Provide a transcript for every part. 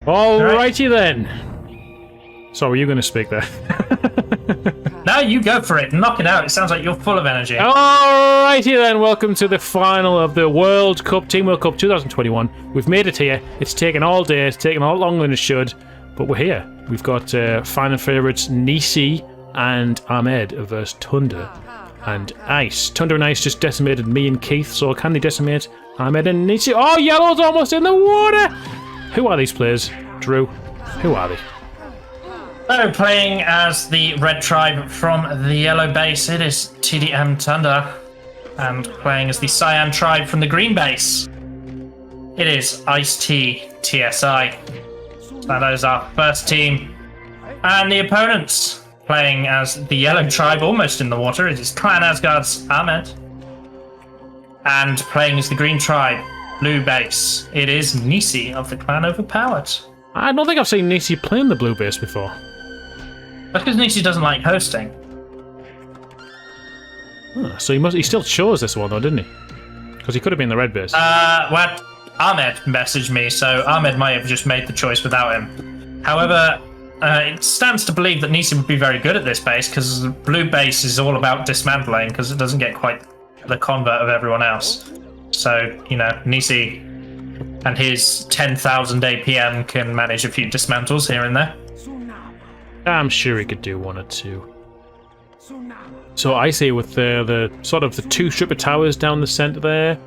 Alrighty then. So, were you going to speak there? No, you go for it. Knock it out. It sounds like you're full of energy. Alrighty then. Welcome to the final of the World Cup, Team World Cup 2021. We've made it here. It's taken all day. It's taken a lot longer than it should. But we're here. We've got final favourites Nici and Ahmed versus Tundar and Ice. Tundar and Ice just decimated me and Keith, so can they decimate Ahmed and Nici? Oh, Yellow's almost in the water! Who are these players? Drew, who are they? So, playing as the red tribe from the yellow base, it is Nici and Tundar. And playing as the cyan tribe from the green base, it is Ice-T TSI. So that is our first team. And the opponents, playing as the yellow tribe, almost in the water, it is Clan Asgard's Ahmed. And playing as the green tribe, blue base, it is Nici of the Clan Overpowered. I don't think I've seen Nici play in the blue base before. That's because Nici doesn't like hosting. So he still chose this one though, didn't he? Because he could have been the red base. Well, Ahmed messaged me, so Ahmed might have just made the choice without him. However, it stands to believe that Nici would be very good at this base, because the blue base is all about dismantling, because it doesn't get quite the convert of everyone else. So, you know, Nici and his 10,000 APM can manage a few dismantles here and there. I'm sure he could do one or two. So I see with the sort of the two stripper towers down the center there.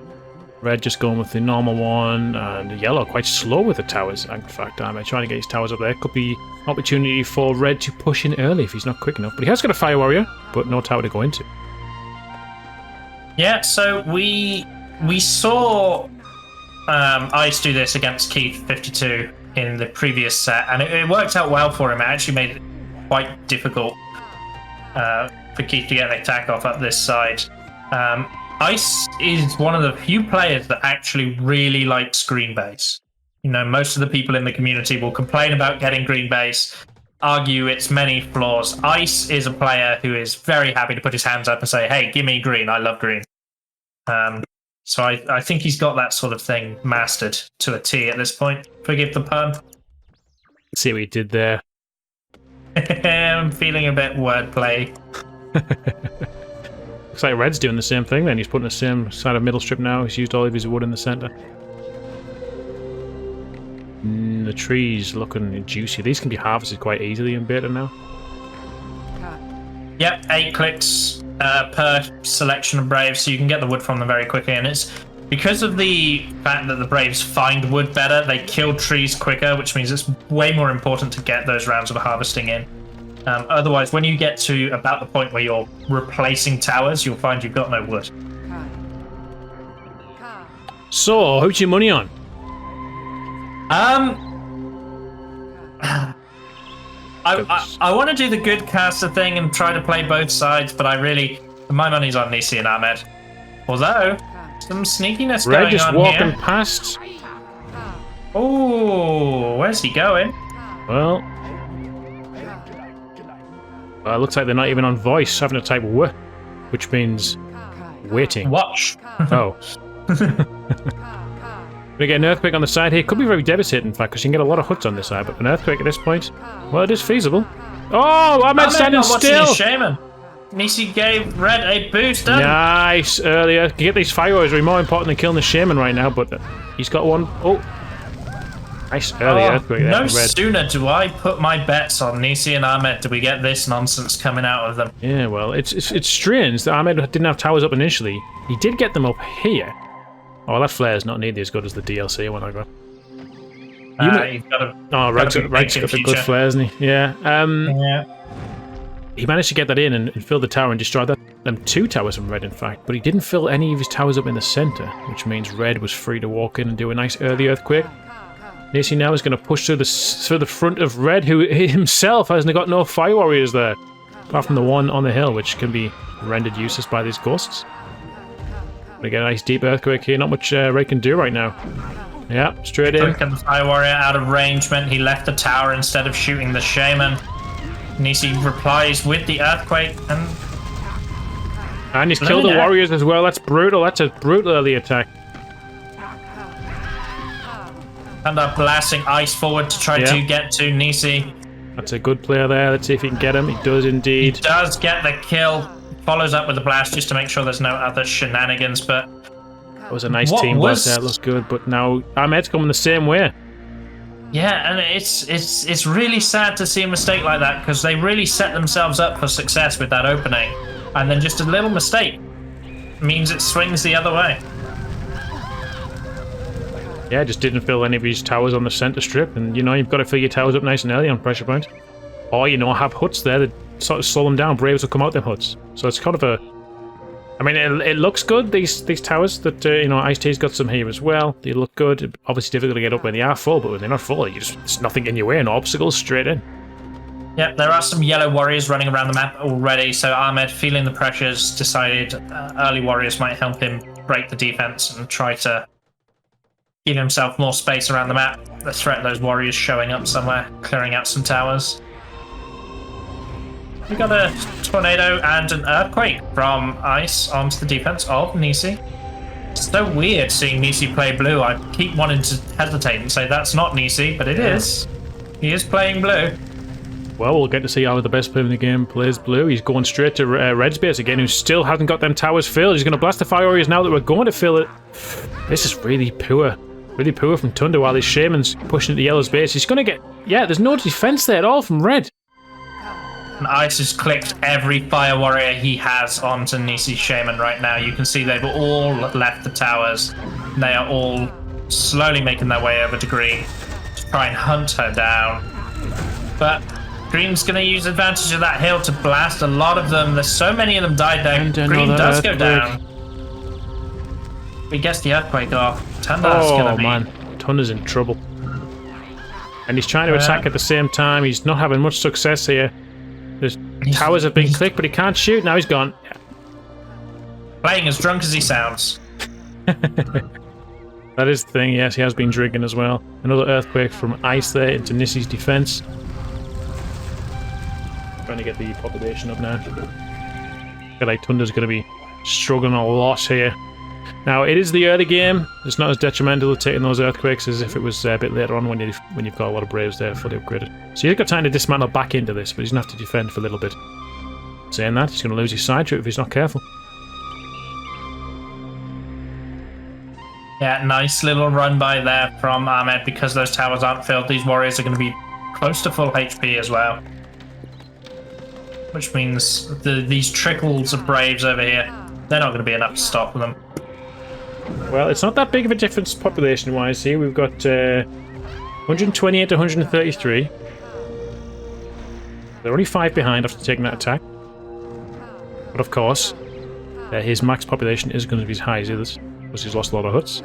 Red just going with the normal one, and yellow quite slow with the towers. In fact, I'm trying to get his towers up there. Could be opportunity for red to push in early if he's not quick enough. But he has got a fire warrior, but no tower to go into. Yeah, so we saw Ice do this against Keith 52 in the previous set, and it worked out well for him. It actually made it quite difficult for Keith to get an attack off up this side. Ice is one of the few players that actually really likes green base. You know, most of the people in the community will complain about getting green base, argue its many flaws. Ice is a player who is very happy to put his hands up and say, hey, give me green, I love green. So I think he's got that sort of thing mastered to a T at this point. Forgive the pun. See what he did there. I'm feeling a bit wordplay. Looks like Red's doing the same thing then. He's putting the same side of middle strip now. He's used all of his wood in the center. The trees looking juicy. These can be harvested quite easily in beta now. Yep, 8 clicks per selection of Braves, so you can get the wood from them very quickly. And it's because of the fact that the Braves find wood better, they kill trees quicker, which means it's way more important to get those rounds of harvesting in. Otherwise, when you get to about the point where you're replacing towers, you'll find you've got no wood. So, who's your money on? I want to do the good caster thing and try to play both sides, but my money's on Nici and Ahmed. Although, some sneakiness Red going just on walking here. past. Oh, where's he going? Well, it looks like they're not even on voice, having to type W, which means waiting. Watch. Oh. We get an earthquake on the side here. Could be very devastating, in fact, because you can get a lot of huts on this side. But an earthquake at this point, well, it is feasible. Oh, Ahmed standing still. His shaman. Nici gave Red a boost. Nice earlier. Can get these fireworks are more important than killing the shaman right now. But he's got one. Oh, nice early earthquake there. No Red. sooner do I put my bets on Nici and Ahmed do we get this nonsense coming out of them. Yeah, well, it's strange that Ahmed didn't have towers up initially. He did get them up here. Oh, that flare's not nearly as good as the DLC one I got. You've got to. Oh, Red's got the good flare, isn't he? Yeah. Yeah. He managed to get that in and fill the tower and destroy them 2 towers from Red, in fact. But he didn't fill any of his towers up in the center, which means Red was free to walk in and do a nice early earthquake. Nici now is going to push through the front of Red, who himself hasn't got no fire warriors there, apart from the one on the hill, which can be rendered useless by these ghosts. We get a nice deep earthquake here. Not much Red can do right now. Yeah, straight in. Look at the Fire Warrior out of range meant he left the tower instead of shooting the Shaman. Nici replies with the earthquake and he's killed the warriors as well. That's brutal. That's a brutal early attack. Tundar blasting ice forward to try to get to Nici. That's a good player there. Let's see if he can get him. He does indeed. He does get the kill. Follows up with the blast just to make sure there's no other shenanigans, but... That was a nice team blast there. It looks good, but now Ahmed's coming the same way. Yeah, and it's really sad to see a mistake like that, because they really set themselves up for success with that opening. And then just a little mistake means it swings the other way. Yeah, just didn't fill any of his towers on the center strip, and you know, you've got to fill your towers up nice and early on pressure point. Or, you know, have huts there that sort of slow them down. Braves will come out them huts. So it's kind of a... I mean, it looks good, these towers that, you know, Ice-T's got some here as well. They look good. Obviously difficult to get up when they are full, but when they're not full, there's nothing in your way, no obstacles, straight in. Yep, there are some yellow warriors running around the map already, so Ahmed, feeling the pressures, decided early warriors might help him break the defense and try to give himself more space around the map. The threat of those warriors showing up somewhere, clearing out some towers. We got a tornado and an earthquake from Ice onto the defense of Nici. It's so weird seeing Nici play blue. I keep wanting to hesitate and say that's not Nici, but it is. He is playing blue. Well, we'll get to see how the best player in the game plays blue. He's going straight to Red's base again, who still hasn't got them towers filled. He's going to blast the fire warriors now that we're going to fill it. This is really poor. Really poor from Tundar while his Shaman's pushing into Yellow's base. He's going to get... Yeah, there's no defense there at all from Red. And Ice has clicked every fire warrior he has onto Nici's Shaman right now. You can see they've all left the towers. They are all slowly making their way over to Green to try and hunt her down. But Green's going to use advantage of that hill to blast a lot of them. There's so many of them died there. Green does go down. He gets the earthquake off. Tundar's going to be... man. Tundar's in trouble. And he's trying to attack at the same time. He's not having much success here. His towers have been clicked, but he can't shoot. Now he's gone. Playing as drunk as he sounds. That is the thing, yes, he has been drinking as well. Another earthquake from Ice there into Nici's defense. Trying to get the population up now. I feel like Tundar's going to be struggling a lot here. Now, it is the early game. It's not as detrimental to taking those earthquakes as if it was a bit later on when you've got a lot of Braves there fully upgraded. So you've got time to dismantle back into this, but he's going to have to defend for a little bit. Saying that, he's going to lose his side trip if he's not careful. Yeah, nice little run by there from Ahmed. Because those towers aren't filled, these warriors are going to be close to full HP as well. Which means these trickles of Braves over here, they're not going to be enough to stop them. Well, it's not that big of a difference population-wise here. We've got 128 to 133. They're only 5 behind after taking that attack. But of course, his max population is going to be as high as his, because he's lost a lot of huts.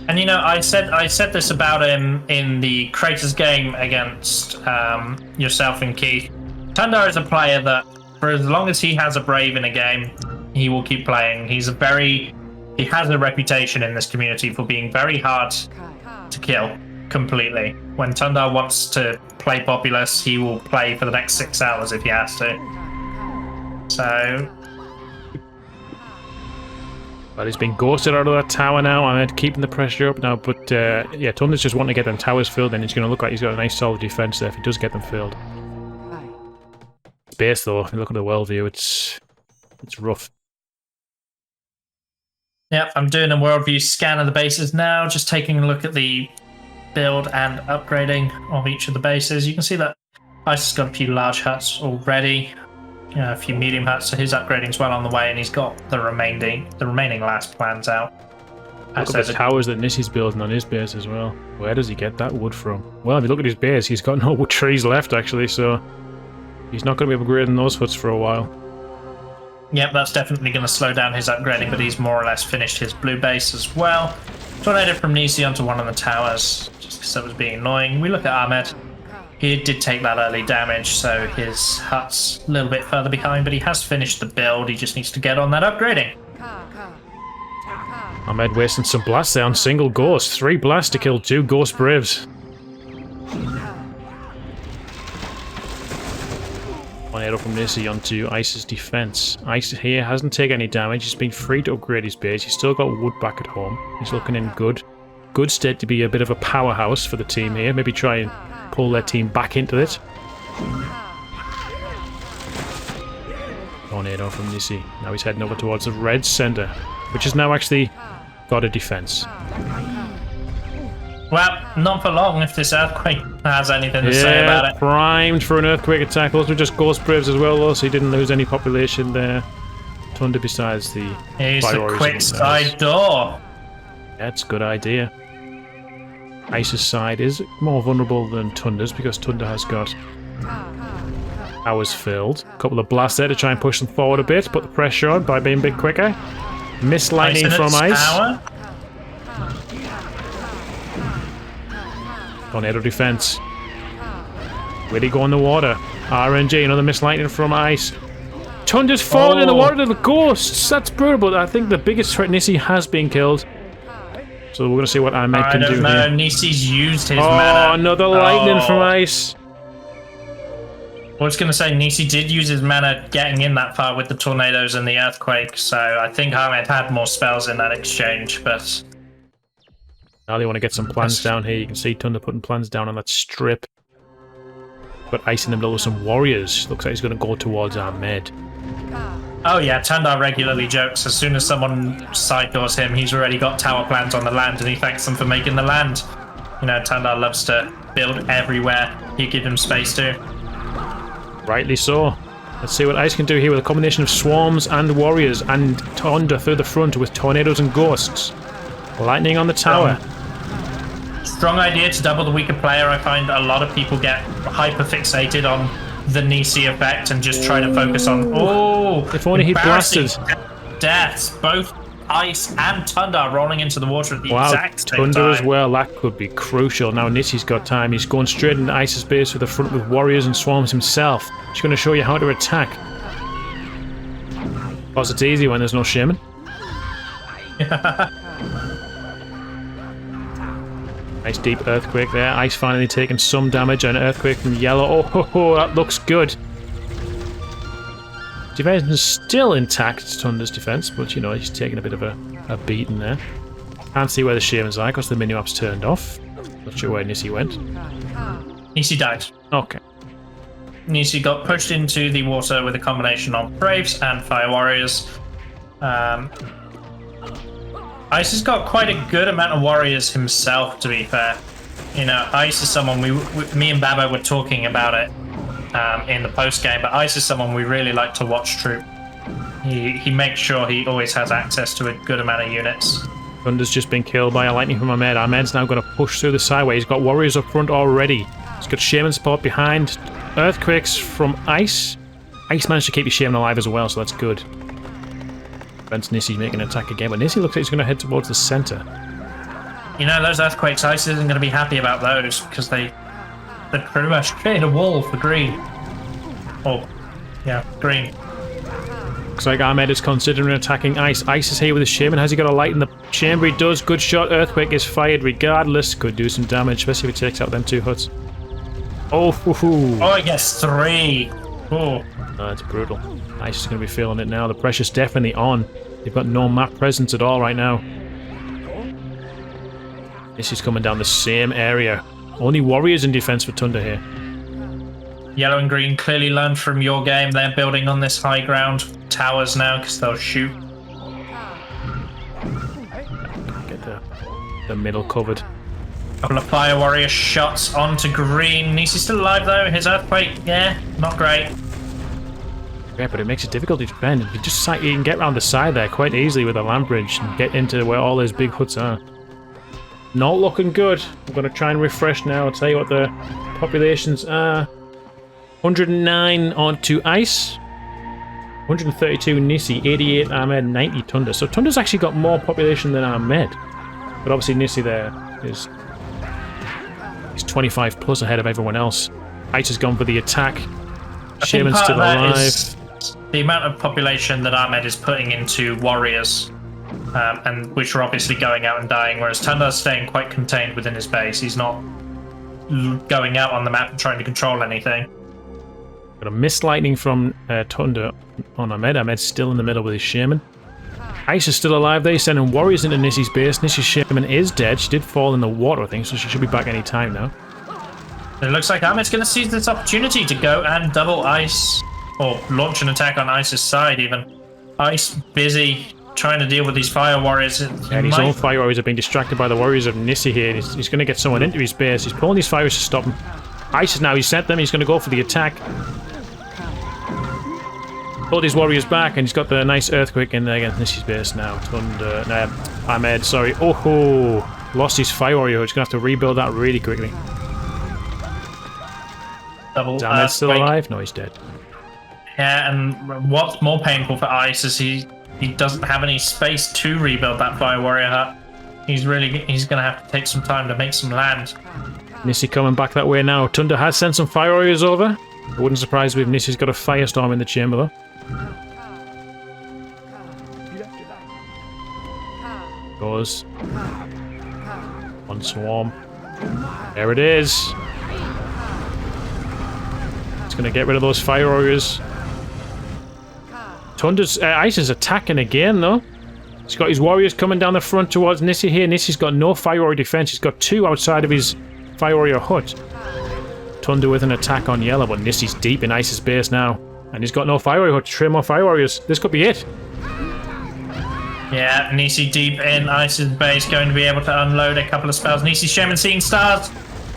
And you know, I said this about him in the Creators game against yourself and Keith. Tundar is a player that, for as long as he has a Brave in a game, he will keep playing. He has a reputation in this community for being very hard to kill completely. When Tundar wants to play Populous, he will play for the next 6 hours if he has to. So... Well, he's been ghosted out of that tower now. I'm keeping the pressure up now, but yeah, Tundar's just wanting to get them towers filled, and he's going to look like he's got a nice solid defense there if he does get them filled. Base though, if you look at the world view, it's rough. Yep, I'm doing a worldview scan of the bases now, just taking a look at the build and upgrading of each of the bases. You can see that Ice has got a few large huts already, a few medium huts, so his upgrading's well on the way, and he's got the remaining last plans out. Look at the towers that Nici's building on his base as well. Where does he get that wood from? Well, if you look at his base, he's got no wood trees left actually, so he's not going to be upgrading those huts for a while. Yep, that's definitely going to slow down his upgrading, but he's more or less finished his blue base as well. Tornado from Nici onto one of the towers, just because that was being annoying. We look at Ahmed. He did take that early damage, so his hut's a little bit further behind, but he has finished the build. He just needs to get on that upgrading. Ahmed wasting some blasts there on single ghost. 3 blasts to kill 2 ghost braves. Tornado from Nici onto Ice's defense. Ice here hasn't taken any damage. He's been free to upgrade his base. He's still got wood back at home. He's looking in good state to be a bit of a powerhouse for the team here. Maybe try and pull their team back into it. Tornado from Nici. Now he's heading over towards the red center, which has now actually got a defense. Well, not for long if this earthquake has anything to say about it. Primed for an earthquake attack. Those were just ghost braves as well, though, so he didn't lose any population there. Tundar besides the... Use the quick side door. That's a good idea. Ice's side is more vulnerable than Tundar's because Tundar has got towers filled. A couple of blasts there to try and push them forward a bit, put the pressure on by being a bit quicker. Missed lightning from Ice. Tower. Tornado defense. Really go in the water. RNG, another missed lightning from Ice. Tundar's fallen in the water to the ghosts. That's brutal, but I think the biggest threat, Nici, has been killed. So we're going to see what Ahmed can do here. I don't know. Nici's used his mana. Oh, another lightning from Ice. I was going to say, Nici did use his mana getting in that far with the tornadoes and the earthquake, so I think Ahmed had more spells in that exchange, but... Now they want to get some plans down here. You can see Tundar putting plans down on that strip. But Ice in the middle with some warriors. Looks like he's going to go towards Ahmed. Oh yeah, Tundar regularly jokes as soon as someone side doors him, he's already got tower plans on the land, and he thanks them for making the land. You know, Tundar loves to build everywhere you give him space to. Rightly so. Let's see what Ice can do here with a combination of swarms and warriors, and Tundar through the front with tornadoes and ghosts. Lightning on the tower. Strong idea to double the weaker player. I find a lot of people get hyper fixated on the Nici effect and just try to focus on if only he'd blasted. Deaths. Both Ice and Tundar rolling into the water at the exact same Tundar time. as well. That could be crucial. Now Nici's got time. He's going straight into Ice's base with the front with warriors and swarms himself. He's going to show you how to attack. Of course, it's easy when there's no shaman. Nice deep earthquake there. Ice finally taking some damage. An earthquake from yellow. Oh, that looks good. Defense is still intact, Tundar's defense, but you know, he's taking a bit of a beating there. Can't see where the shamans are because the mini-map's turned off. Not sure where Nici went. Nici died. Okay. Nici got pushed into the water with a combination of Braves and Fire Warriors. Ice has got quite a good amount of warriors himself, to be fair. You know, Ice is someone me and Babo were talking about it in the post game, but Ice is someone we really like to watch troop. He makes sure he always has access to a good amount of units. Tundar's just been killed by a lightning from Ahmed. Ahmed's now going to push through the sideway. He's got warriors up front already. He's got shaman support behind. Earthquakes from Ice. Ice managed to keep his shaman alive as well, so that's good. Prevents Nici making an attack again, but Nici looks like he's going to head towards the center. You know, those earthquakes, Ice isn't going to be happy about those because they pretty much create a wall for green. Oh, yeah, green. Looks like Ahmed is considering attacking Ice. Ice is here with his shaman. Has he got a light in the chamber? He does. Good shot. Earthquake is fired regardless. Could do some damage, especially if he takes out them two huts. Oh, I guess 3. Oh, that's brutal. Ice is going to be feeling it now. The pressure's definitely on. They've got no map presence at all right now. This is coming down the same area. Only warriors in defense for Tundar here. Yellow and green clearly learned from your game. They're building on this high ground towers now because they'll shoot. Get the middle covered. Couple of fire warrior shots onto green. Nici's still alive though. His earthquake, yeah, not great. Yeah, but it makes it difficult to defend. You can get around the side there quite easily with a land bridge and get into where all those big huts are. Not looking good. I'm going to try and refresh now. I'll tell you what the populations are. 109 onto Ice. 132 Nici, 88 Ahmed, 90 Tundar. So Tundar's actually got more population than Ahmed. But obviously Nici there is 25 plus ahead of everyone else. Ice has gone for the attack. Shaman's still alive. The amount of population that Ahmed is putting into warriors, and which are obviously going out and dying, whereas Tundar's staying quite contained within his base. He's not going out on the map and trying to control anything. Got a missed lightning from Tundar on Ahmed. Ahmed's still in the middle with his shaman. Ice is still alive there. He's sending warriors into Nici's base. Nici's shaman is dead. She did fall in the water, I think, so she should be back any time now. It looks like Ahmed's going to seize this opportunity to go and double Ice, or launch an attack on Ice's side even. Ice busy trying to deal with these fire warriors. And his own fire warriors are being distracted by the warriors of Nici here. He's going to get someone into his base. He's pulling these fires to stop him. Ice is now, he's sent them. He's going to go for the attack. Pulled his warriors back, and he's got the nice earthquake in there against Nici's base now. Ahmed, sorry. Oh, lost his fire warrior. He's going to have to rebuild that really quickly. Is Ahmed still alive? No, he's dead. Yeah, and what's more painful for Ice is he doesn't have any space to rebuild that fire warrior hut. He's going to have to take some time to make some land. Nici coming back that way now. Tundar has sent some fire warriors over. It wouldn't surprise me if Nici's got a firestorm in the chamber though. Goes. One swarm. There it is. It's going to get rid of those fire warriors. Tundar's Ice is attacking again though. He's got his warriors coming down the front towards Nici here. Nici's got no fire warrior defense. He's got two outside of his fire warrior hut. Tundar with an attack on yellow, but Nici's deep in Ice's base now. And he's got no fire warrior hut to train more fire warriors. This could be it. Yeah, Nici deep in Ice's base, going to be able to unload a couple of spells. Nici's shaman seeing stars.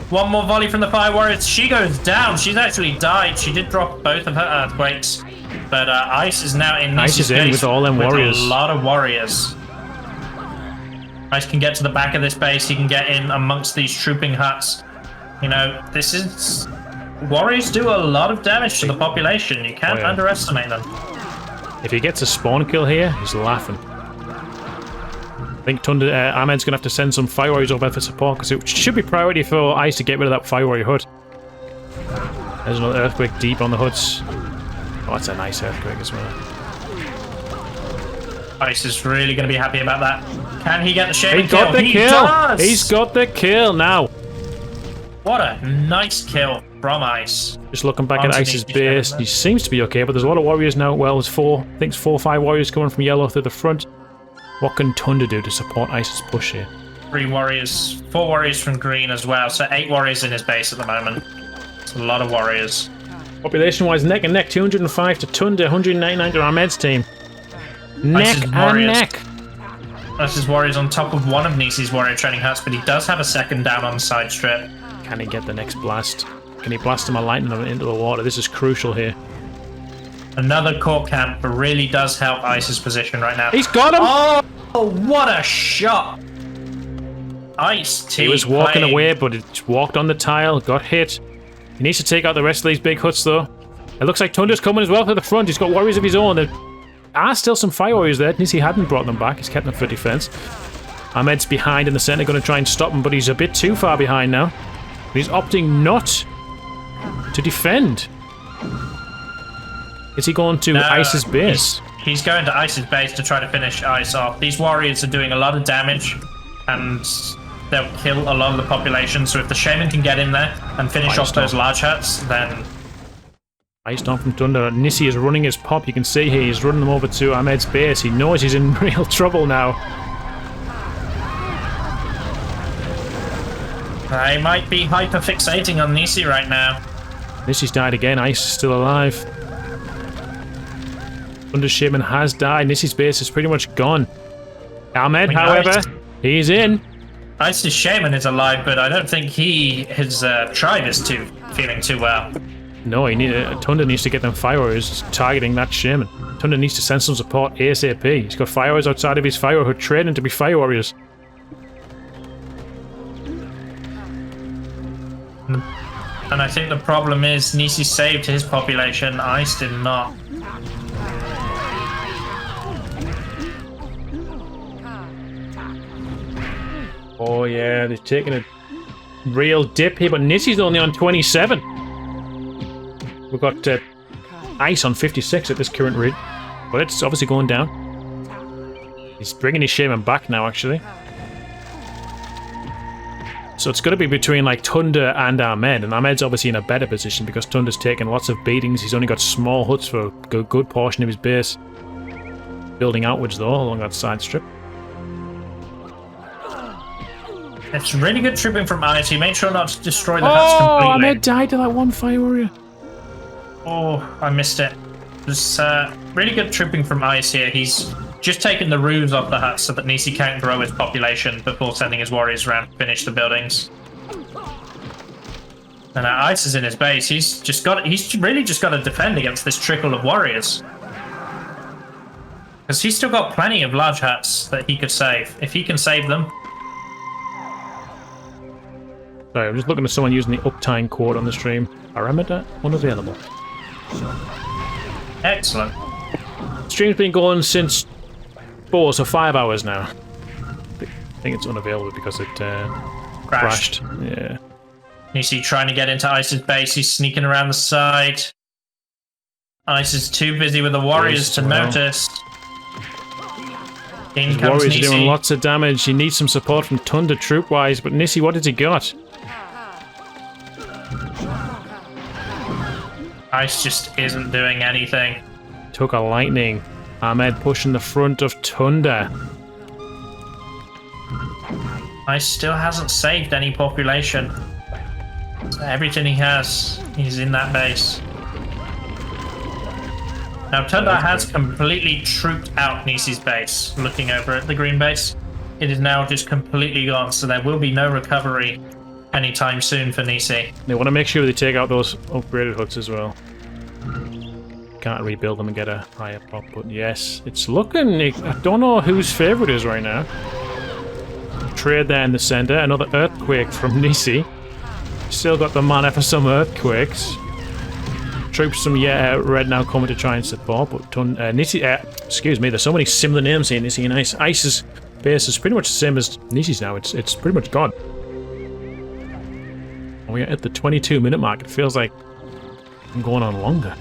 One more volley from the fire warriors. She goes down. She's actually died. She did drop both of her earthquakes. But Ice is now in Nici's base in with all them warriors. A lot of warriors. Ice can get to the back of this base. He can get in amongst these trooping huts. You know, this is... Warriors do a lot of damage to the population. You can't underestimate them. If he gets a spawn kill here, he's laughing. I think Ahmed's going to have to send some fire warriors over for support, because it should be priority for Ice to get rid of that fire warrior hut. There's another earthquake deep on the huts. Oh, that's a nice earthquake as well. Ice is really going to be happy about that. Can he get the shaman kill? He got the kill! Does! He's got the kill now! What a nice kill from Ice. Just looking back at Ice's base, he seems to be okay, but there's a lot of warriors now. Well, there's I think it's 4 or 5 warriors coming from yellow through the front. What can Tundar do to support Ice's push here? 4 warriors from green as well, so 8 warriors in his base at the moment. It's a lot of warriors. Population-wise, neck and neck, 205 to Tundar, 199 to Ahmed's team. Neck and neck. Ice's warriors on top of one of Nici's warrior training huts, but he does have a second down on the side strip. Can he get the next blast? Can he blast him a lightning into the water? This is crucial here. Another core camp really does help Ice's position right now. He's got him! Oh, what a shot! Ice team. He was walking away, but it walked on the tile, got hit. He needs to take out the rest of these big huts, though. It looks like Tundar's coming as well to the front. He's got warriors of his own. There are still some fire warriors there. Nici hadn't brought them back. He's kept them for defense. Ahmed's behind in the center, going to try and stop him, but he's a bit too far behind now. He's opting not to defend. Is he going to Ice's base? He's going to Ice's base to try to finish Ice off. These warriors are doing a lot of damage, and they'll kill a lot of the population. So if the shaman can get in there and finish off those large huts, then... Ice Storm from Tundar. Nici is running his pop. You can see here he's running them over to Ahmed's base. He knows he's in real trouble now. I might be hyper-fixating on Nici right now. Nici's died again. Ice is still alive. Tundar's shaman has died. Nici's base is pretty much gone. Ahmed, however, he's in. Ice's shaman is alive, but I don't think his tribe is feeling too well. No, Tundar needs to get them fire warriors targeting that shaman. Tundar needs to send some support ASAP. He's got fire warriors outside of his fire who are training to be fire warriors. And I think the problem is Nici saved his population, Ice did not. Oh yeah, they're taking a real dip here, but Nici's only on 27. We've got Ice on 56 at this current rate, but it's obviously going down. He's bringing his shaman back now, actually. So it's going to be between like Tundar and Ahmed, and Ahmed's obviously in a better position because Tundar's taken lots of beatings. He's only got small huts for a good portion of his base. Building outwards though, along that side strip. It's really good trooping from Ice. He made sure not to destroy the huts completely. Oh, Ahmed died to that one fire warrior. Oh, I missed it. There's really good trooping from Ice here. He's just taken the roofs off the huts so that Nici can't grow his population before sending his warriors around to finish the buildings. And now Ice is in his base. He's really just got to defend against this trickle of warriors. Because he's still got plenty of large huts that he could save. If he can save them. Sorry, I'm just looking at someone using the uptime quote on the stream. Parameter unavailable. Excellent. Stream's been going since 5 hours now. I think it's unavailable because it crashed. Yeah. Nici trying to get into Ice's base. He's sneaking around the side. Ice is too busy with the warriors to notice. In comes warriors Nici. are doing lots of damage. He needs some support from Tundar troop-wise, but Nici, what has he got? Ice just isn't doing anything. Took a lightning. Ahmed pushing the front of Tundar. Ice still hasn't saved any population. So everything he has, he's in that base. Now Tundar has completely trooped out Nici's base, looking over at the green base. It is now just completely gone, so there will be no recovery anytime soon for Nici. They want to make sure they take out those upgraded huts as well. Can't rebuild them and get a higher pop, but yes, it's looking... I don't know whose favourite is right now. Trade there in the centre, another earthquake from Nici. Still got the mana for some earthquakes. Troops from red now coming to try and support, but Nici... excuse me, there's so many similar names here, Nici and Ice. Ice's base is pretty much the same as Nici's now, it's pretty much gone. We're at the 22-minute mark, it feels like I'm going on longer.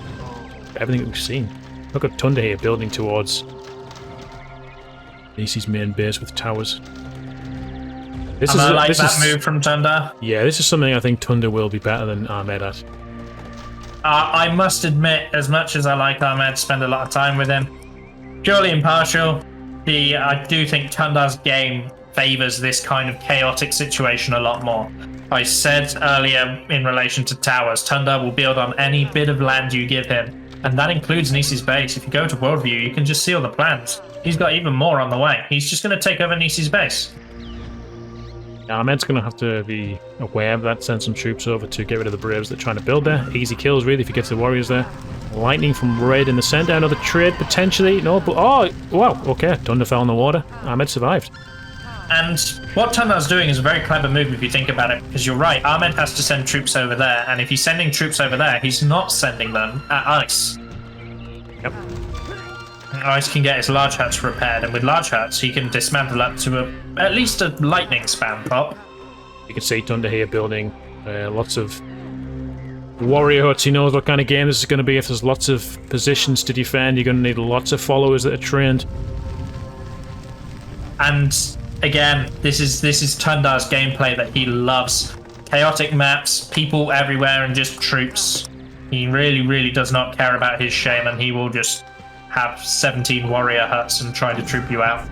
Everything that we've seen. Look at Tundar here building towards Nici's main base with towers. I like that move from Tundar. Yeah, this is something I think Tundar will be better than Ahmed at. I must admit, as much as I like Ahmed, spend a lot of time with him. Purely impartial, I do think Tundar's game favours this kind of chaotic situation a lot more. I said earlier in relation to towers, Tundar will build on any bit of land you give him. And that includes Nici's base. If you go to Worldview, you can just see all the plans. He's got even more on the way. He's just going to take over Nici's base. Ahmed's going to have to be aware of that, send some troops over to get rid of the Braves that are trying to build there. Easy kills, really, if he gets the warriors there. Lightning from red in the center, another trade potentially. No, but oh, wow, okay. Tundar fell in the water. Ahmed survived. And what Tundar's doing is a very clever move if you think about it, because you're right, Ahmed has to send troops over there, and if he's sending troops over there, he's not sending them at Ice. Yep. Ice can get his large huts repaired, and with large huts, he can dismantle up to at least a lightning span pop. You can see Tundar here building lots of warrior huts. He knows what kind of game this is going to be. If there's lots of positions to defend, you're going to need lots of followers that are trained. And again, this is Tundar's gameplay that he loves. Chaotic maps, people everywhere, and just troops. He really, really does not care about his shaman. He will just have 17 warrior huts and try to troop you out.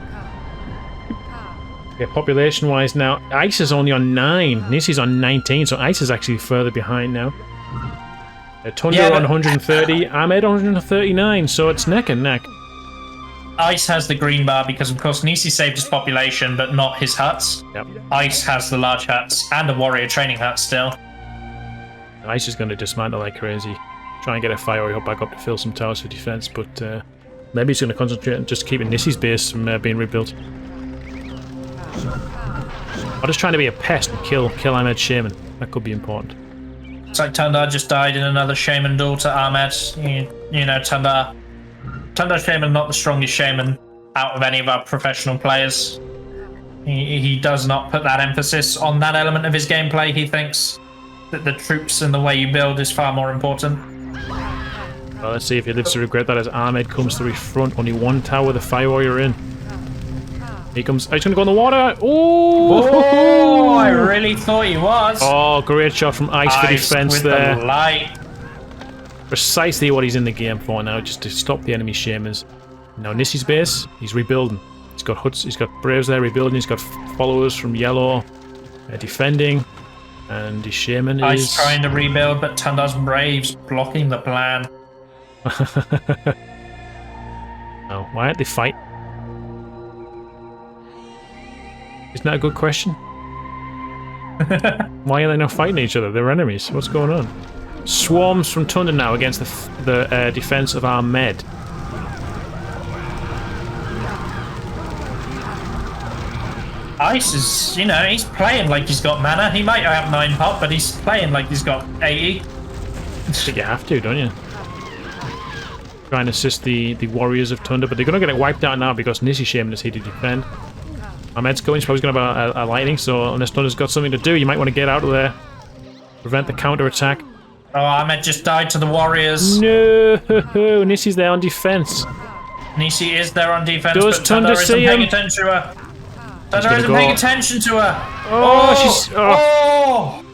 Yeah, population-wise now, Ice is only on 9. Nici's on 19, so Ice is actually further behind now. Tundar on 130, Ahmed on 139, so it's neck and neck. Ice has the green bar because, of course, Nici saved his population, but not his huts. Yep. Ice has the large huts and a warrior training hut still. Ice is going to dismantle like crazy. Try and get a fire hut back up to fill some towers for defense, but maybe he's going to concentrate on just keeping Nici's base from being rebuilt. I'm just trying to be a pest and kill Ahmed's shaman. That could be important. It's like Tundar just died in another shaman duel to Ahmed. You know, Tundar's shaman not the strongest shaman out of any of our professional players. He does not put that emphasis on that element of his gameplay. He thinks that the troops and the way you build is far more important. Well, let's see if he lives to regret that as Ahmed comes through his front. Only one tower with a fire warrior in. He comes. He's going to go in the water. Oh! Oh, I really thought he was. Oh, great shot from Ice for defense with there. The light. Precisely what he's in the game for now, just to stop the enemy shamans. Now Nici's base, he's rebuilding. He's got huts, he's got braves there rebuilding. He's got followers from yellow defending, and his shaman Ice is trying to rebuild, but Tundar's braves blocking the plan. Oh, why aren't they fighting? Isn't that a good question? Why are they not fighting each other? They're enemies. What's going on? Swarms from Tundar now against the defense of Ahmed. Ice is, you know, he's playing like he's got mana. He might have 9 pop, but he's playing like he's got 80. I think you have to, don't you? Try and assist the warriors of Tundar, but they're going to get it wiped out now because Nici Shaman is here to defend. Ahmed's going, he's probably going to have a lightning, so unless Tundar's got something to do, you might want to get out of there. Prevent the counter-attack. Oh, Ahmed just died to the warriors. No! Nici's there on defense. Nici is there on defense, Does but Tundar isn't see paying him? attention to her. Tundar isn't paying attention to her. Oh, she's... Oh!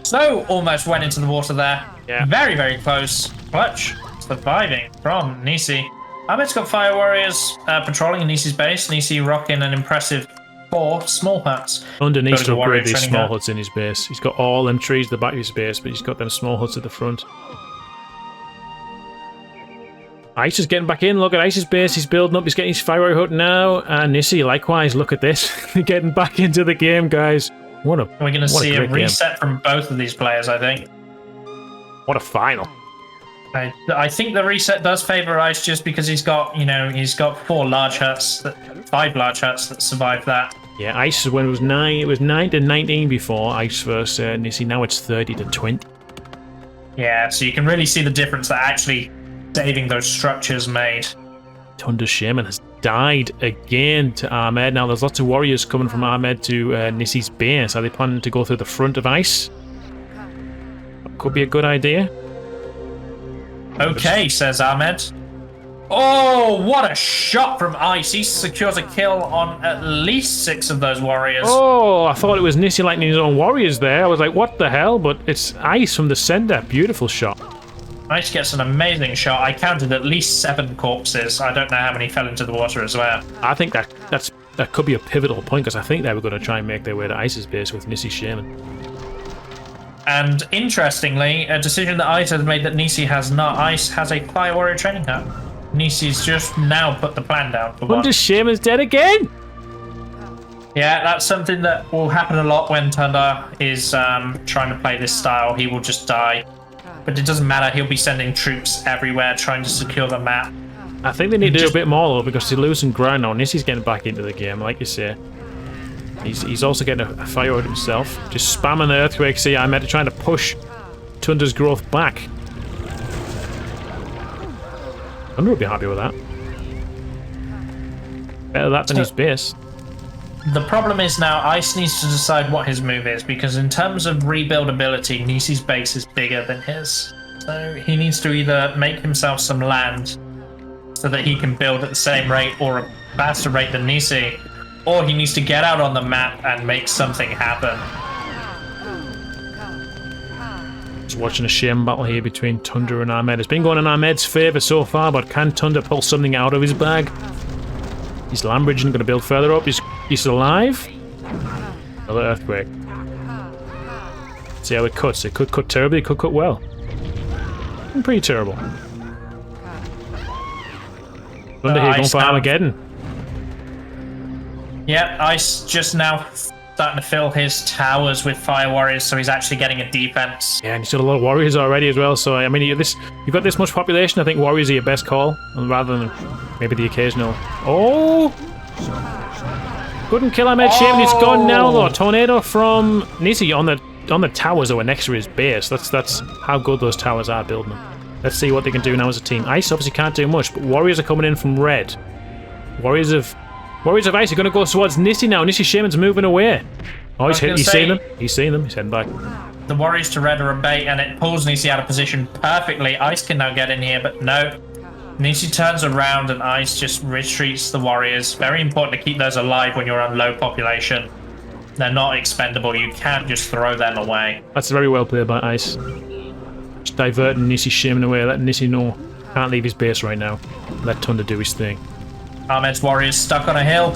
So, almost went into the water there. Yeah. Very, very close. Clutch. Surviving from Nici. Ahmed's got fire warriors patrolling Nici's base. Nici rocking an impressive 4 small huts. Underneath to warrior upgrade these training small hut. huts in his base. He's got all them trees at the back of his base, but he's got them small huts at the front. Ice is getting back in. Look at Ice's base. He's building up. He's getting his fire warrior hut now. And Nici, likewise, look at this. Getting back into the game, guys. We're going to see a reset from both of these players, I think. What a final. I think the reset does favor Ice just because he's got, you know, he's got 4 large huts, 5 large huts that survived that. Yeah, Ice, when it was 9 to 19 before Ice versus Nici. Now it's 30 to 20. Yeah, so you can really see the difference that actually saving those structures made. Tundar's Shaman has died again to Ahmed. Now there's lots of warriors coming from Ahmed to Nici's base. Are they planning to go through the front of Ice? Could be a good idea. Okay, says Ahmed. Oh, what a shot from Ice. He secures a kill on at least 6 of those warriors. Oh, I thought it was Nici lightning his own warriors there. I was like, what the hell? But it's Ice from the center. Beautiful shot. Ice gets an amazing shot. I counted at least 7 corpses. I don't know how many fell into the water as well. I think that could be a pivotal point because I think they were going to try and make their way to Ice's base with Nici Shaman. And interestingly, a decision that Ice has made that Nici has not. Ice has a fire warrior training hut. Nici's just now put the plan down for one. Tundar Shaman's dead again! Yeah, that's something that will happen a lot when Tundar is trying to play this style. He will just die. But it doesn't matter, he'll be sending troops everywhere trying to secure the map. I think they need to do a bit more though because they're losing ground now. Nici's getting back into the game, like you say. He's also getting a fire out himself. Just spamming the earthquake. See, I'm trying to push Tundar's growth back. Tundar would be happy with that. Better that than his base. The problem is now Ice needs to decide what his move is because in terms of rebuildability, Nici's base is bigger than his. So he needs to either make himself some land so that he can build at the same rate or a faster rate than Nici, or he needs to get out on the map and make something happen. Just watching a shame battle here between Tundar and Ahmed. It's been going in Ahmed's favour so far, but can Tundar pull something out of his bag? He's Lambridge going to build further up. He's alive. Another earthquake. See how it cuts. It could cut terribly. It could cut well. Pretty terrible. Tundar here going for Armageddon. Yep, Ice just now starting to fill his towers with fire warriors, so he's actually getting a defense. Yeah, and he's got a lot of warriors already as well. So I mean, you've got this much population. I think warriors are your best call, rather than maybe the occasional. Oh, couldn't kill Ahmed. Shaman. He's gone now though. Tornado from Nici on the towers that were next to his base. That's how good those towers are building them. Let's see what they can do now as a team. Ice obviously can't do much, but warriors are coming in from red. Warriors of Ice are going to go towards Nici now. Nici Shaman's moving away. Oh, he's seen them. He's seen them. He's heading back. The warriors to red are a bait, and it pulls Nici out of position perfectly. Ice can now get in here, but no. Nici turns around and Ice just retreats the warriors. Very important to keep those alive when you're on low population. They're not expendable. You can't just throw them away. That's very well played by Ice. Just diverting Nici's shaman away, letting Nici know can't leave his base right now. Let Tundar do his thing. Ahmed's warriors stuck on a hill.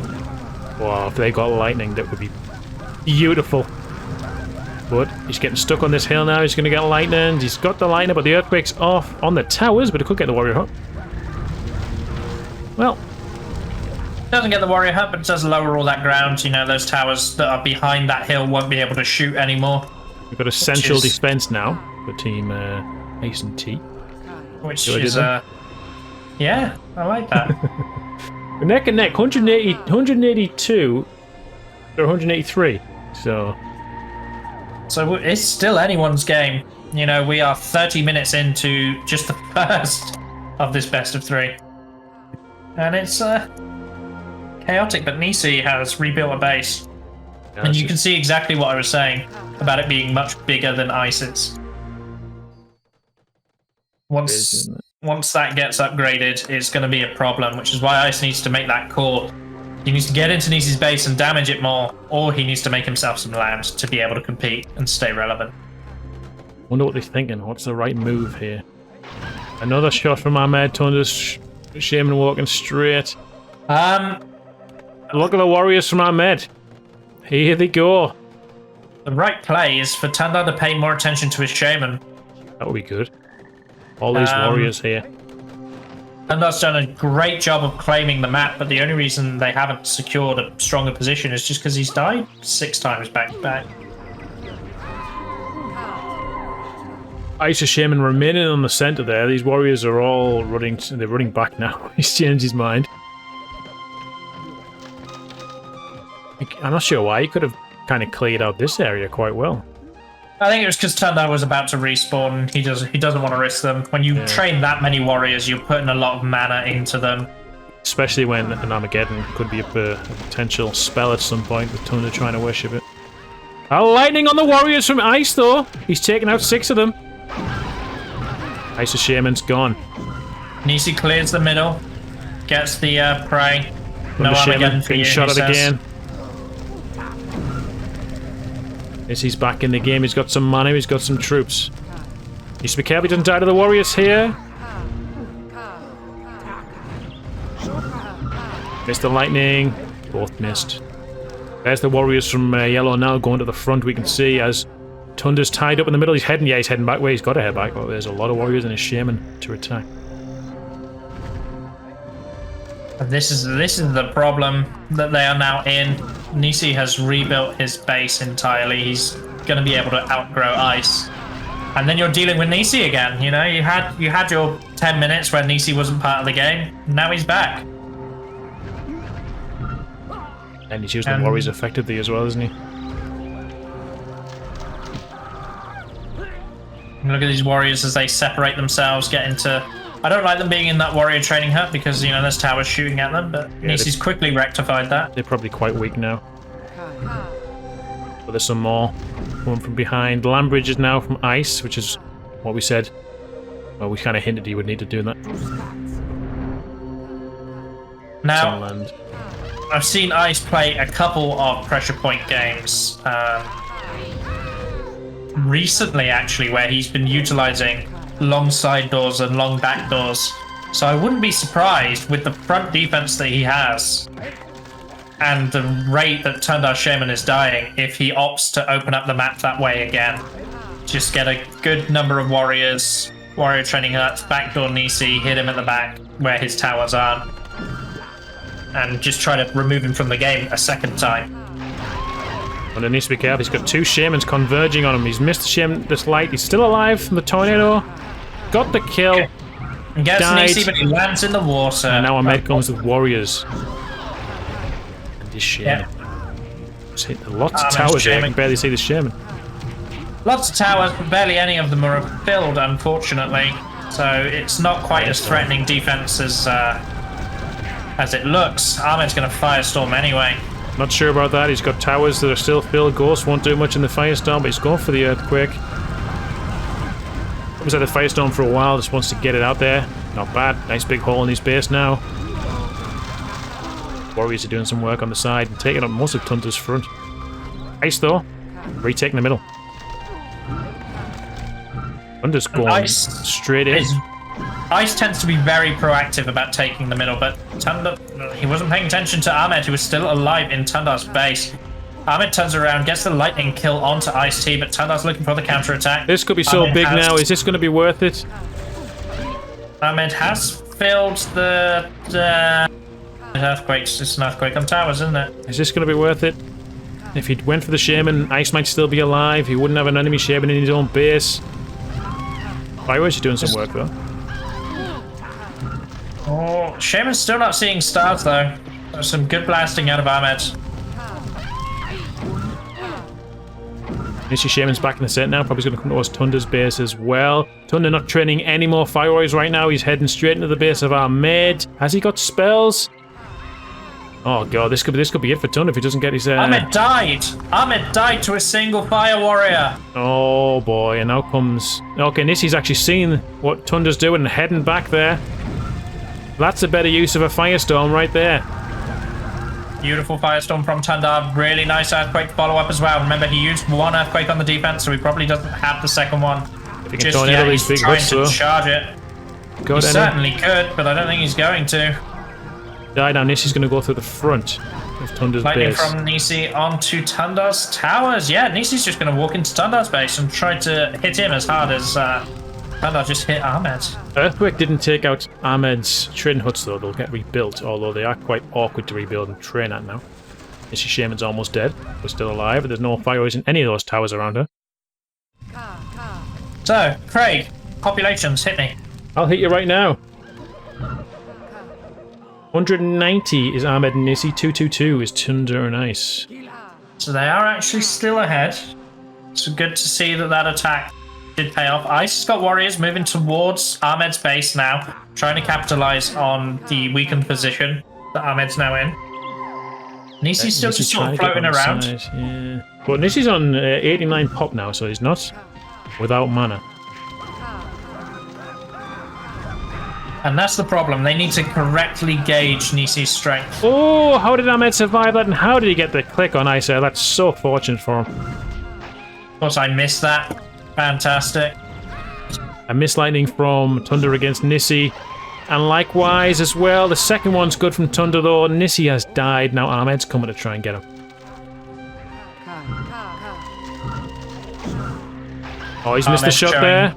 Wow, if they got lightning, that would be beautiful. But he's getting stuck on this hill now. He's going to get lightning. He's got the lightning, but the earthquake's off on the towers, but he could get the warrior hut. Well, Doesn't get the warrior hut, but it does lower all that ground. You know, those towers that are behind that hill won't be able to shoot anymore. we've got essential defense now for Team Ace and T. Which is, yeah, I like that. We're neck and neck, 182 or 183. So it's still anyone's game. You know, we are 30 minutes into just the first of this best of 3. And it's chaotic, but Nici has rebuilt a base. yeah, And you can see exactly what I was saying about it being much bigger than Ice's. Once that gets upgraded, it's going to be a problem, which is why Ice needs to make that call. He needs to get into Nici's base and damage it more, or he needs to make himself some land to be able to compete and stay relevant. wonder what they're thinking. What's the right move here? Another shot from Ahmed. Tundar's shaman walking straight. Look at the warriors from Ahmed. Here they go. The right play is for Tundar to pay more attention to his shaman. That would be good. All these warriors here. Tundar's done a great job of claiming the map, but the only reason they haven't secured a stronger position is just because he's died 6 times back to back. Ice Shaman remaining on the center there. These warriors are all running. They're running back now. He's changed his mind. I'm not sure why. He could have kind of cleared out this area quite well. I think it was because Tundar was about to respawn. He doesn't want to risk them. When you train that many warriors, you're putting a lot of mana into them. Especially when an Armageddon could be a potential spell at some point with Tundar trying to worship it. Lightning on the warriors from Ice though. He's taken out 6 of them. Ice Shaman's gone. Nici clears the middle, gets the prey. No Shaman Armageddon for being you, shot he at says. again. Yes, he's back in the game. He's got some mana. He's got some troops. Needs to be careful he doesn't die to the warriors here. Missed the lightning. Both missed. There's the warriors from yellow now going to the front. We can see as Tundar's tied up in the middle. He's heading back where he's got to head back. But there's a lot of warriors and his shaman to attack. This is the problem that they are now in. Nici has rebuilt his base entirely. He's going to be able to outgrow Ice. And then you're dealing with Nici again. You know, you had your 10 minutes where Nici wasn't part of the game. Now he's back. And he's using the warriors effectively as well, isn't he? Look at these warriors as they separate themselves, get into... I don't like them being in that warrior training hut because, you know, there's towers shooting at them, but Nici's quickly rectified that. They're probably quite weak now. But there's some more coming from behind. Land bridges now from Ice, which is what we said. Well, we kind of hinted he would need to do that. Now, I've seen Ice play a couple of pressure point games recently, actually, where he's been utilizing long side doors and long back doors. So I wouldn't be surprised with the front defense that he has and the rate that Tundar Shaman is dying if he opts to open up the map that way again. Just get a good number of warriors, warrior training huts, backdoor Nici, hit him at the back where his towers aren't, and just try to remove him from the game a second time. And he needs to be careful. He's got 2 shamans converging on him. He's missed the shaman this light. He's still alive from the tornado. Got the kill. Okay. And gets died. Nici, but he lands in the water. And now Ahmed comes with warriors. And this shaman. Just hit lots of towers here. I can barely see the shaman. Lots of towers, but barely any of them are filled, unfortunately. So it's not quite as threatening defense as it looks. Ahmed's going to firestorm anyway. Not sure about that. He's got towers that are still filled. Ghost won't do much in the firestorm, but he's going for the earthquake. He was at the firestorm for a while, just wants to get it out there. Not bad. Nice big hole in his base now. Warriors are doing some work on the side and taking up most of Tundar's front. Ice though, retaking the middle. Tundar's going straight in. Ice tends to be very proactive about taking the middle, but Tundar, he wasn't paying attention to Ahmed, who was still alive in Tundar's base. Ahmed turns around, gets the lightning kill onto Ice-T, but Tundar's looking for the counter-attack. This could be so big now. Is this going to be worth it? Ahmed has filled the earthquakes. It's an earthquake on towers, isn't it? Is this going to be worth it? If he went for the shaman, Ice might still be alive. He wouldn't have an enemy shaman in his own base. Fireworks are doing some work though. Oh, shaman's still not seeing stars though. There's some good blasting out of Ahmed. Nici Shaman's back in the set now. Probably going to come towards Tundar's base as well. Tundar not training any more Fireworks right now. He's heading straight into the base of Ahmed. Has he got spells? Oh god, this could be it for Tundar if he doesn't get his... Ahmed died! Ahmed died to a single Fire Warrior! Oh boy, and now comes... Okay, Nici's actually seen what Tundar's doing and heading back there. That's a better use of a Firestorm right there. Beautiful Firestorm from Tundar. Really nice Earthquake follow-up as well. Remember, he used one Earthquake on the defense, so he probably doesn't have the second one. If he can tornado these big hoods, to charge it. He certainly could, but I don't think he's going to. Die now. Nici's going to go through the front of Tundar's Lightning base. from Nici onto Tundar's towers. Yeah, Nici's just going to walk into Tundar's base and try to hit him as hard as Tundar just hit Ahmed. Earthquake didn't take out Ahmed's trading huts though. They'll get rebuilt, although they are quite awkward to rebuild and train at now. Nici Shaman's almost dead, but still alive, and there's no Fireworks in any of those towers around her. So, Craig, populations, hit me. I'll hit you right now. 190 is Ahmed and Nici, 222 is Tundar and Ice. So they are actually still ahead. It's good to see that attack did pay off. Ice has got warriors moving towards Ahmed's base now, trying to capitalize on the weakened position that Ahmed's now in. Nici's still just sort of floating around. Yeah. But Nici's on 89 pop now, so he's not without mana. And that's the problem. They need to correctly gauge Nici's strength. Oh, how did Ahmed survive that? And how did he get the click on Ice? That's so fortunate for him. Of course, I missed that. Fantastic. A miss lightning from Tundar against Nici. And likewise as well. The second one's good from Tundar though. Nici has died. Now Ahmed's coming to try and get him. Oh, he's missed the shot there.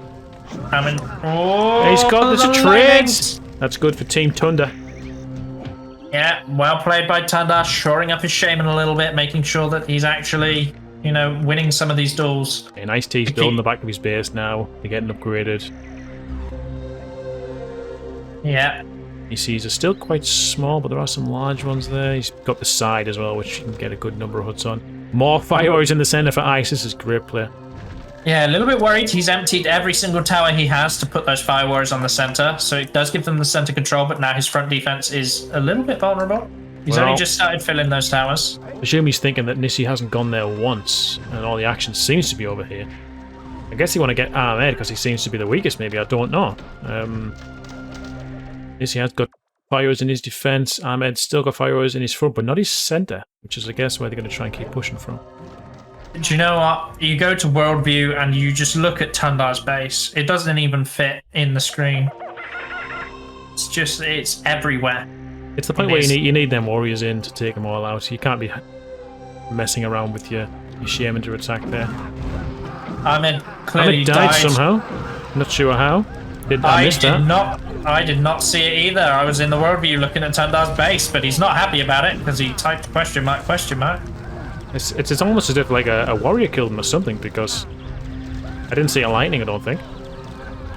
Oh, he's got this trade. That's good for Team Tundar. Yeah, well played by Tundar, shoring up his shaman a little bit, making sure that he's actually, you know, winning some of these duels. And Ice-T's building the back of his base now. They're getting upgraded. Yeah. Nici's are still quite small, but there are some large ones there. He's got the side as well, which you can get a good number of huts on. More Fireworks in the center for Ice. This is a great play. Yeah, a little bit worried. He's emptied every single tower he has to put those Fire Warriors on the center, so it does give them the center control, but now his front defense is a little bit vulnerable. He's only just started filling those towers. I presume he's thinking that Nici hasn't gone there once, and all the action seems to be over here. I guess they want to get Ahmed because he seems to be the weakest, maybe. I don't know. Nici has got Fireworks in his defense. Ahmed's still got Fireworks in his front, but not his center, which is, I guess, where they're going to try and keep pushing from. Do you know what? You go to Worldview and you just look at Tundar's base. It doesn't even fit in the screen. It's just, it's everywhere. It's the point where you need them warriors in to take them all out. You can't be messing around with your shaman to attack there. Ahmed clearly died somehow. Not sure how. I did not see it either. I was in the Worldview looking at Tundar's base, but he's not happy about it because he typed question mark, question mark. It's almost as if like a warrior killed him or something, because I didn't see a lightning, I don't think.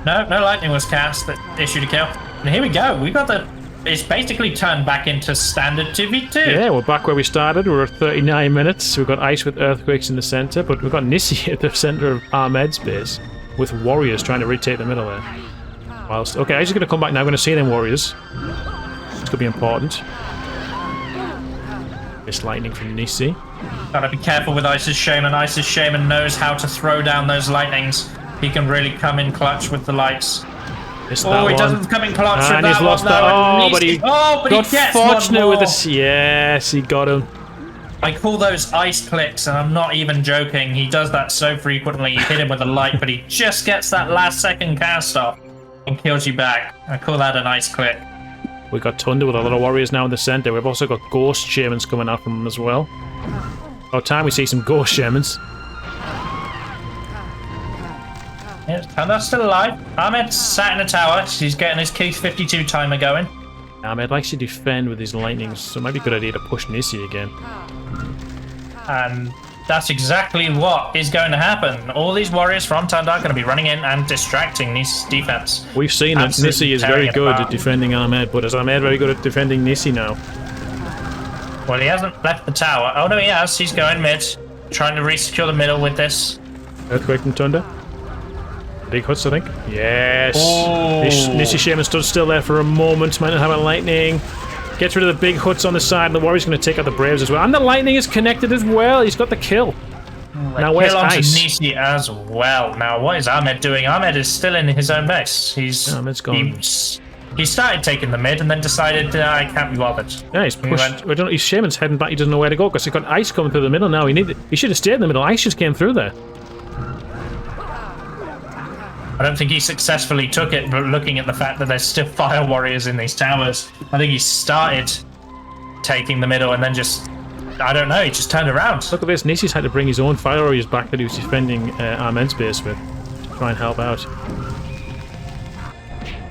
No lightning was cast that issued a kill. And here we go. We got it's basically turned back into standard 2v2. Yeah, we're back where we started. We're at 39 minutes. We've got Ice with Earthquakes in the center, but we've got Nici at the center of Ahmed's base with warriors trying to retake the middle there. Whilst, okay, Ice is going to come back now. I'm going to see them warriors. This could be important. This lightning from Nici. Gotta be careful with Ice's Shaman. Ice's Shaman knows how to throw down those lightnings. He can really come in clutch with the lights. Missed Oh, that he one. doesn't come in clutch with And that he's lost one, that. though. Oh, but he got got fortunate with this. Yes, he got him. I call those ice clicks, and I'm not even joking. He does that so frequently. You hit him with a light, but he just gets that last second cast off and kills you back. I call that an ice click. We got Tundar with a lot of warriors now in the center. We've also got ghost shamans coming out from them as well. About time we see some ghost shamans. Yeah, Tundar's still alive. Ahmed sat in a tower. He's getting his Keith 52 timer going. Ahmed likes to defend with his lightnings, so it might be a good idea to push Nici again. And that's exactly what is going to happen. All these warriors from Tundar are going to be running in and distracting Nici's defense. We've seen that Nici is very good at defending Ahmed, but is Ahmed very good at defending Nici now? Well, he hasn't left the tower. Oh, no, he has. He's going mid, trying to re-secure the middle with this. Earthquake from Tundar. Big huts, I think. Yes! Oh. Nici Shaman stood still there for a moment, might not have a lightning. Gets rid of the big huts on the side, and the warrior's going to take out the Braves as well. And the lightning is connected as well. He's got the kill. Now where's Ice? Nici as well. Now, what is Ahmed doing? Ahmed is still in his own base. Ahmed's gone. He started taking the mid and then decided, I can't be bothered. Yeah, he's pushed. I don't know, his Shaman's heading back. He doesn't know where to go because he's got Ice coming through the middle now. He should have stayed in the middle. Ice just came through there. I don't think he successfully took it, but looking at the fact that there's still fire warriors in these towers, I think he started taking the middle and then just, I don't know, he just turned around. Look at this, Nici's had to bring his own fire warriors back that he was defending Ahmed's base with to try and help out.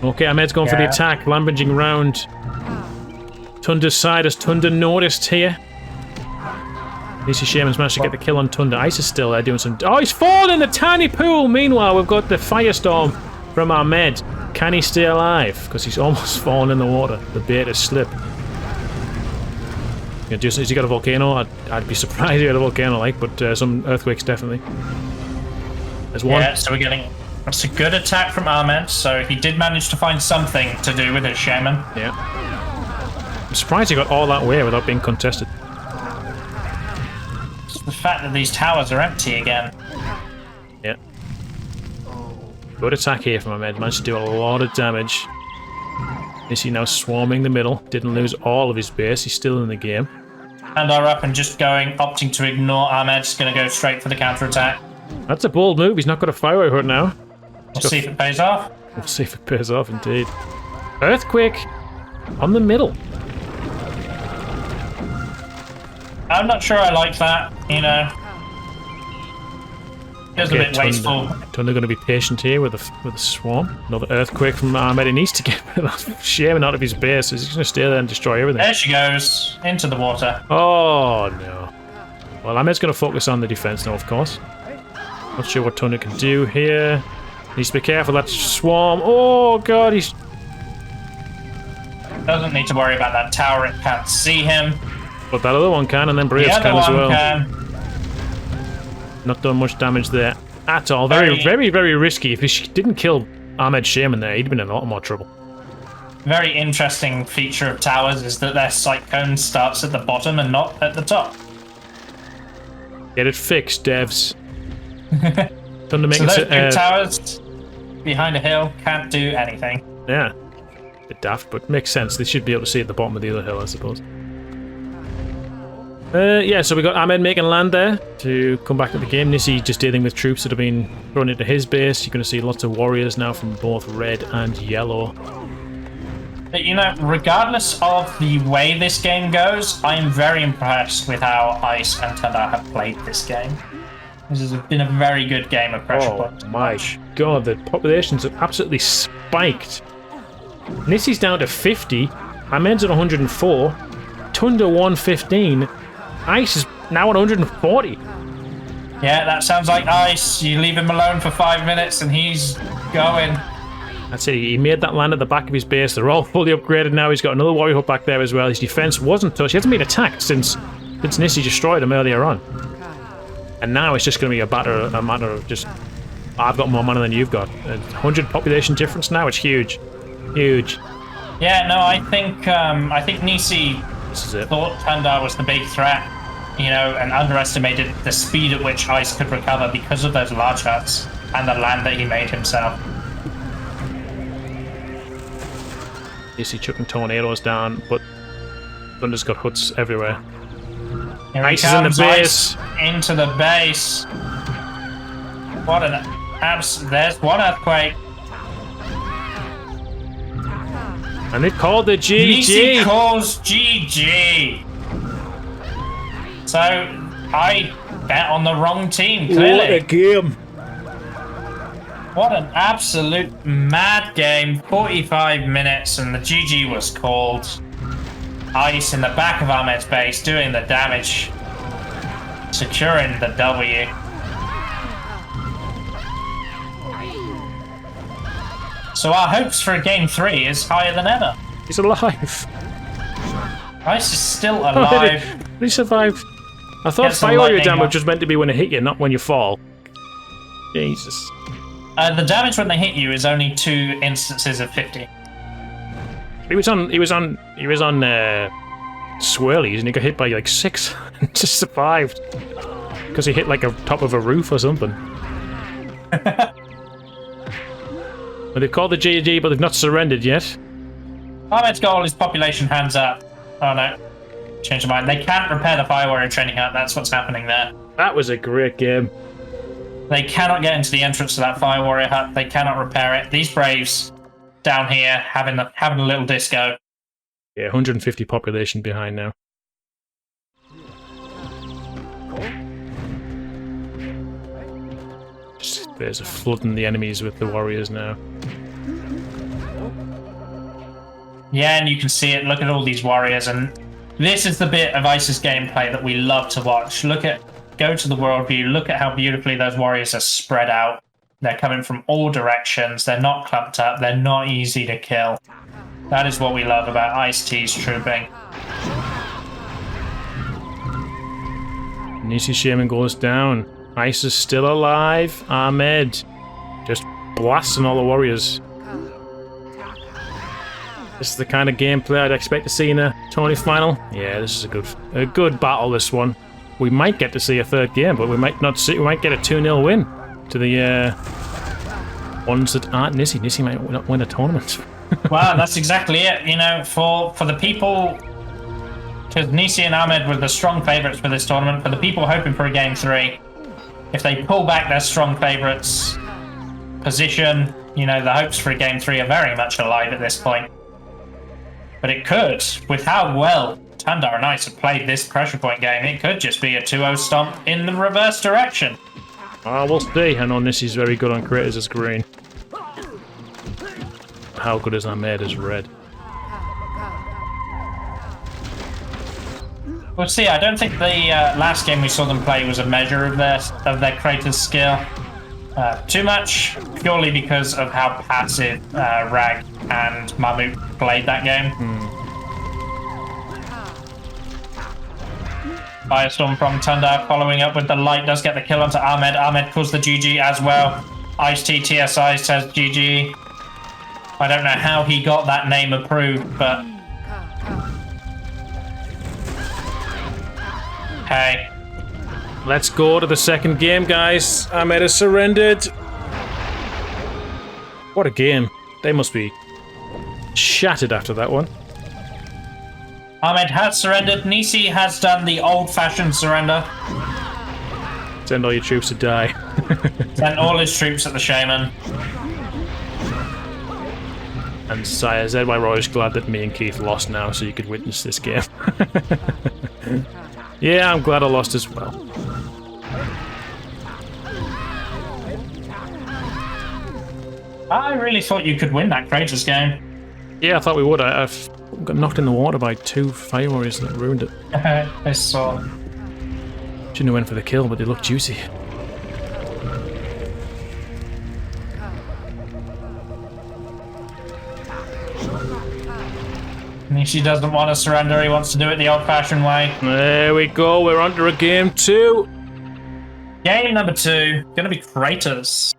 Okay, Ahmed's going for the attack, lambaging round Tundar's side. Has Tundar noticed here? Nici Shaman's managed to get the kill on Tundar. Ice is still there doing some... Oh, he's fallen in the tiny pool! Meanwhile, we've got the firestorm from Ahmed. Can he stay alive? Because he's almost fallen in the water. The bait has slipped. Has he got a volcano? I'd be surprised if he had a volcano, like, but some earthquakes definitely. There's one. Yeah, so we're getting... That's a good attack from Ahmed, so he did manage to find something to do with his shaman. Yeah. I'm surprised he got all that way without being contested. The fact that these towers are empty again. Yeah. Good attack here from Ahmed. Managed to do a lot of damage. Nici now swarming the middle. Didn't lose all of his base. He's still in the game. And are up and just opting to ignore Ahmed. Just going to go straight for the counter-attack. That's a bold move. He's not got a fireway hood now. We'll see if it pays off. We'll see if it pays off, indeed. Earthquake on the middle. I'm not sure I like that, you know. Feels a bit wasteful. Tundar going to be patient here with a swarm. Another earthquake from Ahmed. He needs to get that shaman out of his base. He's going to stay there and destroy everything. There she goes, into the water. Oh, no. Well, Ahmed's going to focus on the defense now, of course. Not sure what Tundar can do here. Needs to be careful. That swarm. Oh, God, he's... Doesn't need to worry about that tower. It can't see him. But that other one can, and then Braves can as well. Not done much damage there at all. Very, very, very risky. If he didn't kill Ahmed Shaman there, he'd been in a lot more trouble. Very interesting feature of towers is that their cyclone starts at the bottom and not at the top. Get it fixed, devs. Tundar making so those big towers behind a hill can't do anything. Yeah. Bit daft, but makes sense. They should be able to see at the bottom of the other hill, I suppose. Yeah, so we got Ahmed making land there to come back to the game. Nici just dealing with troops that have been thrown into his base. You're going to see lots of warriors now from both red and yellow. But, you know, regardless of the way this game goes, I am very impressed with how Ice and Tundar have played this game. This has been a very good game of pressure points. Oh my god, the populations have absolutely spiked. Nici's down to 50, Ahmed's at 104, Tundar 115, Ice is now at 140. Yeah, that sounds like Ice. You leave him alone for 5 minutes and he's going. That's it, he made that land at the back of his base. They're all fully upgraded now. He's got another warrior hut back there as well. His defense wasn't touched. He hasn't been attacked since Nici destroyed him earlier on. And now it's just going to be a matter of just, I've got more mana than you've got. 100 population difference now, it's huge. Huge. Yeah, no, I think Nici thought Tundar was the big threat, you know, and underestimated the speed at which Ice could recover because of those large huts and the land that he made himself. Nici chucking tornadoes down, but Thundar's got huts everywhere. Here Ice he is in the comes, base. Ice into the base. What an there's one earthquake. And they called the GG. Nici calls GG. So I bet on the wrong team, clearly. What a game. What an absolute mad game. 45 minutes and the GG was called. Ice in the back of Ahmed's base doing the damage. Securing the W. So our hopes for game 3 is higher than ever. He's alive. Ice is still Oh, alive. he survived. I thought Gets the fire lightning damage off. was meant to be when it hit you, not when you fall. Jesus. The damage when they hit you is only 2 instances of 50. He was on swirlies and he got hit by like 6 and just survived. Because he hit like a top of a roof or something. But they've called the GG, but they've not surrendered yet. Ahmed's got all his population hands up. Oh no. Change my mind. They can't repair the Fire Warrior training hut. That's what's happening there. That was a great game. They cannot get into the entrance to that Fire Warrior hut. They cannot repair it. These Braves down here having a little disco. Yeah, 150 population behind now. There's a flooding the enemies with the warriors now. Yeah, and you can see it. Look at all these warriors, and this is the bit of Ice's gameplay that we love to watch. Go to the world view. Look at how beautifully those warriors are spread out. They're coming from all directions. They're not clumped up. They're not easy to kill. That is what we love about Ice-T's trooping. Nici Shaman goes down. Ice is still alive. Ahmed just blasting all the warriors. This is the kind of gameplay I'd expect to see in a tourney final. Yeah, this is a good battle. This one. We might get to see a third game, but we might not see. We might get a 2-0 win to the ones that aren't Nici. Nici might not win a tournament. Wow, that's exactly it. You know, for the people, because Nici and Ahmed were the strong favourites for this tournament. For the people hoping for a game 3, if they pull back their strong favourites position, you know, the hopes for a game 3 are very much alive at this point. But it could, with how well Tundar and Ice have played this pressure point game, it could just be a 2-0 stomp in the reverse direction. We'll see. I know Nici's very good on creators as green. How good is Ahmed as red? We'll see. I don't think the last game we saw them play was a measure of their creators' skill. Too much, purely because of how passive Rag and Mammoet played that game. Firestorm from Tundar following up with the light does get the kill onto Ahmed. Ahmed calls the GG as well. Ice-T TSI says GG. I don't know how he got that name approved, but hey. Let's go to the second game, guys. Ahmed has surrendered. What a game. They must be shattered after that one. Ahmed has surrendered. Nici has done the old-fashioned surrender. Send all your troops to die. Sent all his troops at the Shaman. And Sire said, "Why Roy's glad that me and Keith lost now, so you could witness this game." Yeah, I'm glad I lost as well. I really thought you could win that Kratos game. Yeah, I thought we would. I've got knocked in the water by 2 Fire Warriors that ruined it. I saw. Shouldn't have went for the kill, but they look juicy. Nici doesn't want to surrender. He wants to do it the old-fashioned way. There we go. We're on to a game 2. Game number 2, gonna be Kratos.